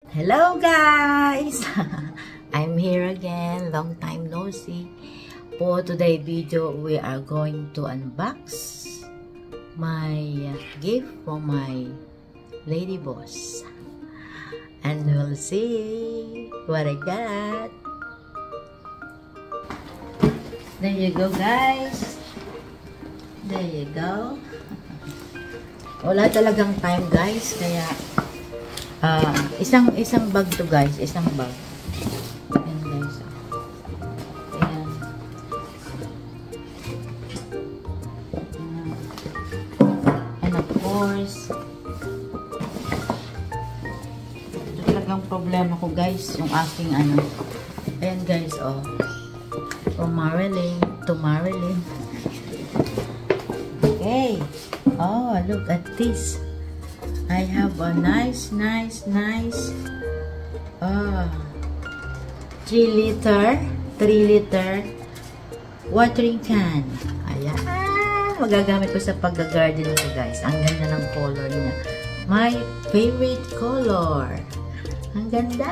Hello guys! I'm here again, long time no see. For today's video, we are going to unbox my gift from my lady boss. And we'll see what I got. There you go guys. There you go. Wala talagang time guys, kaya isang bag to guys, isang bag. Ayan guys. Ayan. And of course, ito talagang problema ko guys, yung aking ano. Ayan guys, oh. From Marilyn to Marilyn. Okay. Oh, look at this. I have a nice 3 liter watering can. Ayan. Magagamit ko sa pag-garden ko guys. Ang ganda ng color niya. My favorite color. Ang ganda.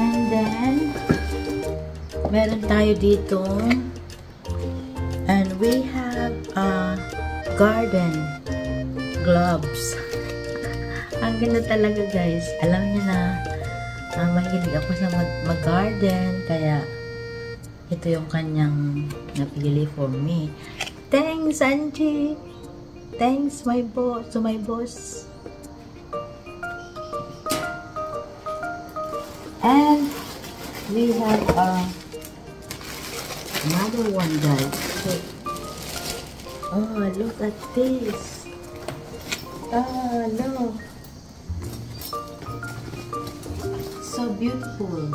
And then meron tayo dito. And we have garden gloves. Ang ganda talaga guys. Alam niyo na mahilig ako sa mag-garden. Kaya ito yung kanyang napili for me. Thanks Angie. Thanks my boss. To my boss. And we have another one guys. Oh, look at this. Oh, look. So beautiful.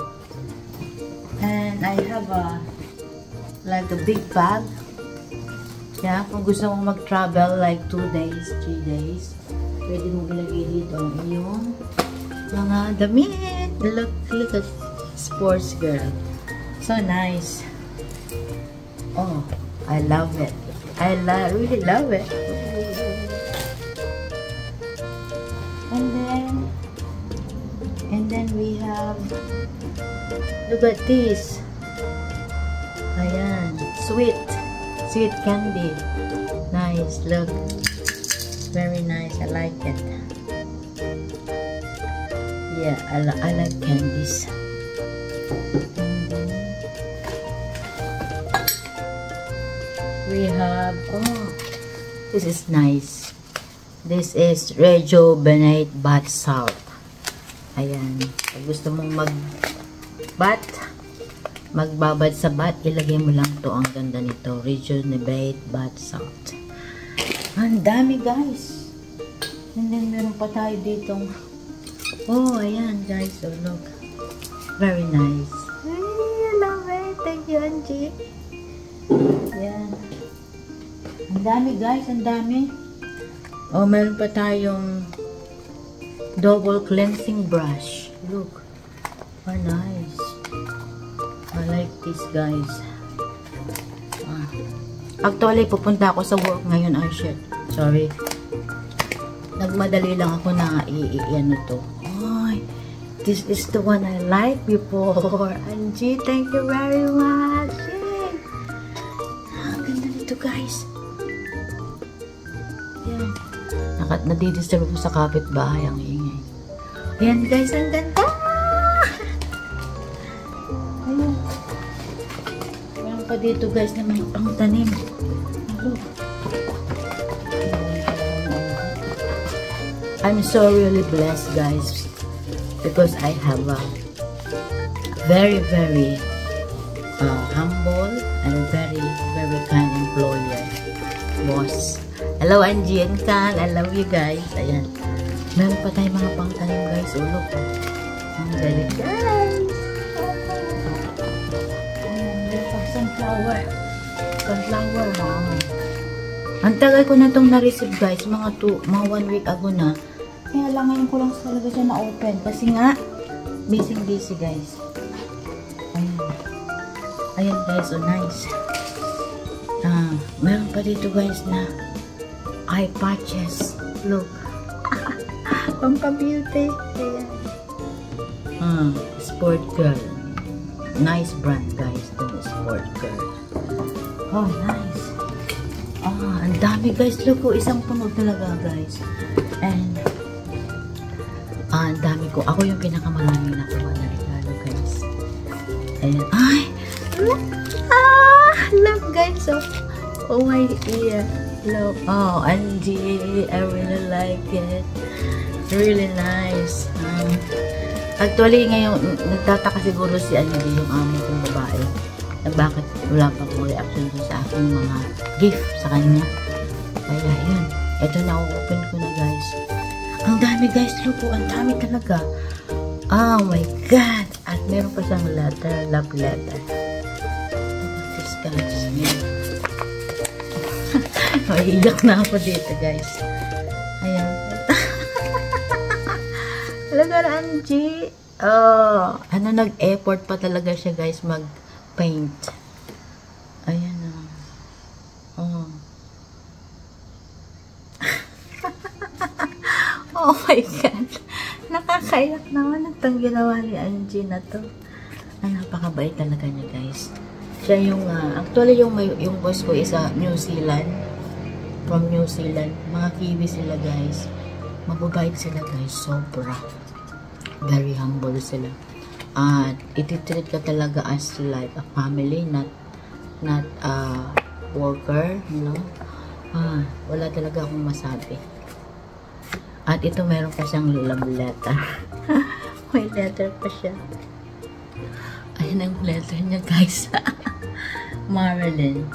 And I have like a big bag. Yeah, kung gusto mong mag-travel like 2 days, 3 days, pwede mo ilagay dito ang iyong mga damit. Look at sports girl. So nice. Oh, I love it. I really love it. And then we have, look at this. Ayan, sweet candy. Nice, look. Very nice. I like it. Yeah, I like candies. We have, oh, this is nice. This is Rejuvenate Bath Salt. Ayan. Pag gusto mong magbabad sa bath, ilagay mo lang to. Ang ganda nito. Rejuvenate Bath Salt. Ang dami guys. And then meron pa tayo ditong, oh, ayan guys. So look. Very nice. Ay, I love it. Thank you, Angie. Ayan. Ang dami guys, ang dami. Oh, meron pa tayong double cleansing brush. Look. Oh, nice. I like this guys. Actually, pupunta ako sa work ngayon. Oh, shit. Sorry. Nagmadali lang ako na i-ano to. Oh, this is the one I like before. Angie, thank you very much. Yay. Ang ganda nito guys. Yan. Nadidisturb ko sa kapitbahay ang ingay. Ayan guys, ang ganda! Ayan. Meron pa dito guys na may pangtanim. Look. I'm so really blessed guys because I have a very humble and very kind employer, boss. Hello Angie and Kang, I love you guys. Ayan. Meron pa tayong mga pangtanim guys. Oh, look. Ang galing guys. Ayan, meron pa sunflower. Sunflower, wow. Ang tagal ko na itong na-receive guys. Mga 1 week ago na. Kaya lang ngayon ko lang talaga siya na-open. Kasi nga, busy guys. Ayan. Ayan guys, so nice. Meron pa dito guys na eye patches. Look. Pampa-beauty. Ayan. Sport girl. Nice brand, guys. The sport girl. Oh, nice. Ang dami, guys. Look, isang puno talaga, guys. And, ang dami ko. Ako yung pinakamarami nakuha na regalo, guys. Ayan. Ay! Look! Look, guys. Oh my ear. Look. Oh, Angie. I really like it. It's really nice. Actually, ngayon, nagtataka siguro si Angie, yung amo kong babae, na bakit wala pa akong reaction sa aking mga gift sa kanya. Kaya, yun. Ito na, open ko na, guys. Ang dami, guys. Look, ang dami talaga. Oh my God! At meron pa siyang letter, love letter. Look at this, guys. Maiiyak na ako dito, guys. Ayan. Talaga na, Angie. Oh, nag-effort pa talaga siya, guys, mag-paint. Ayan na. Oh. Oh my God. Nakakaiyak naman itong ginawa ni Angie na to. Napakabait talaga niya, guys. Siya yung, actually yung boss ko is New Zealand. From New Zealand. Mga Kiwi sila, guys. Mababait sila, guys. Sobra. Very humble sila. At ititreat ka talaga as like a family, not a worker, you know. Wala talaga akong masabi. At ito meron pa siyang love letter. May letter pa siya. Ayan ang letter niya, guys. Marilyn.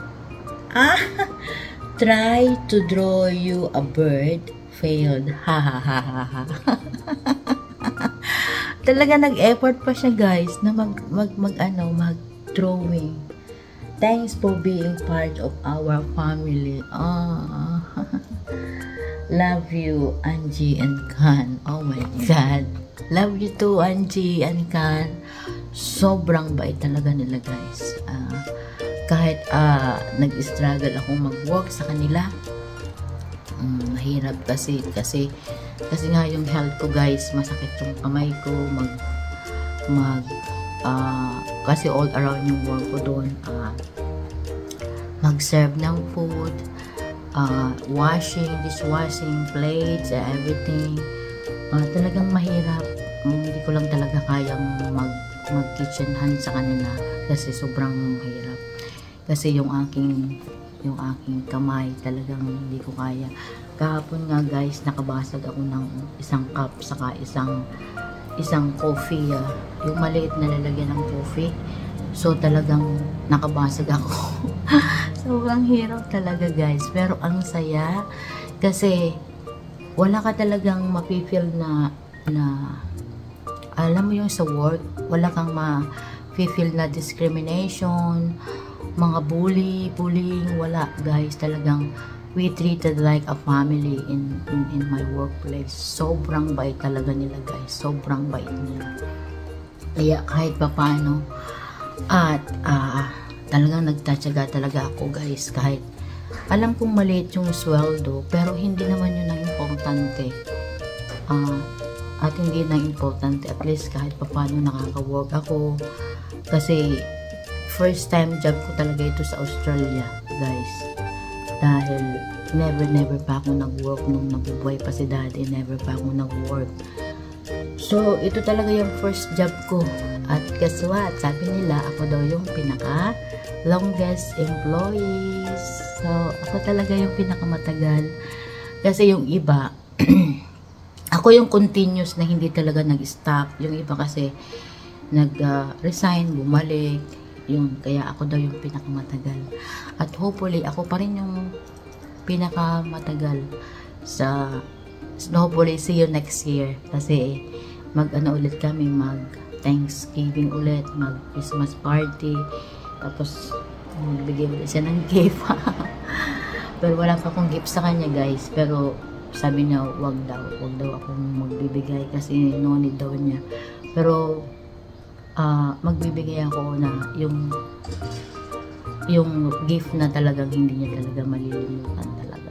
Try to draw you a bird. Failed. Ha ha ha ha ha. Talaga nag-effort pa siya, guys, na mag-drawing. Thanks for being part of our family. Love you, Angie and Kan. Oh my God. Love you too, Angie and Kan. Sobrang bait talaga nila, guys. Kahit nag-struggle akong mag-work sa kanila, mahirap kasi nga yung health ko, guys, masakit yung kamay ko, kasi all around yung work ko doon, mag-serve ng food, dishwashing, plates, everything. Talagang mahirap. Hindi ko lang talaga kayang mag-kitchen hand sa kanila kasi sobrang mahirap. Kasi yung aking kamay talagang hindi ko kaya. Kahapon nga, guys, nakabasag ako ng isang cup saka isang coffee, yung maliit na lalagyan ng coffee. So talagang nakabasag ako. Sobrang hirap talaga, guys, pero ang saya kasi wala ka talagang mapifeel na alam mo yung sa work, wala kang ma-feel na discrimination, mga bullying, wala, guys. Talagang we treated like a family in my workplace. Sobrang bait talaga nila, guys. Sobrang bait nila. Kaya kahit papaano, at talagang nagtatsaga talaga ako, guys. Kahit alam kong maliit yung sweldo, pero hindi naman yun ang importante. At hindi na importante, at least kahit papaano nakaka-work ako. Kasi first time job ko talaga ito sa Australia, guys. Dahil never pa ako nag-work nung nabubuhay pa si daddy. Never pa ako nag-work. So, ito talaga yung first job ko. At guess what? Sabi nila, ako daw yung pinaka longest employees. So, ako talaga yung pinakamatagal. Kasi yung iba, ako yung continuous na hindi talaga nag-stop. Yung iba kasi nag-resign, bumalik. Yun, kaya ako daw yung pinakamatagal. At hopefully, ako pa rin yung pinakamatagal hopefully, see you next year. Kasi, ulit kami, mag-Thanksgiving ulit, mag-Christmas party. Tapos, magbigay ulit siya ng gift. Pero wala pa akong gift sa kanya, guys. Pero, sabi niya, wag daw akong magbibigay kasi no need daw niya. Pero magbibigay ako na yung gift na talagang hindi niya talaga malilimutan talaga.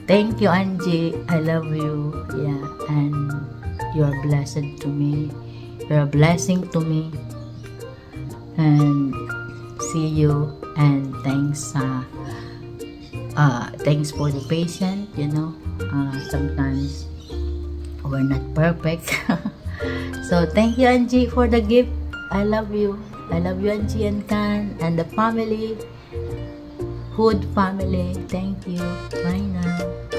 Thank you, Angie. I love you. Yeah, and you're blessed to me. You're a blessing to me. And see you. And thanks. Thanks for the patient. You know, sometimes we're not perfect. So thank you, Angie, for the gift. I love you. I love you, Angie and Kan, and the family. Hood family. Thank you. Bye now.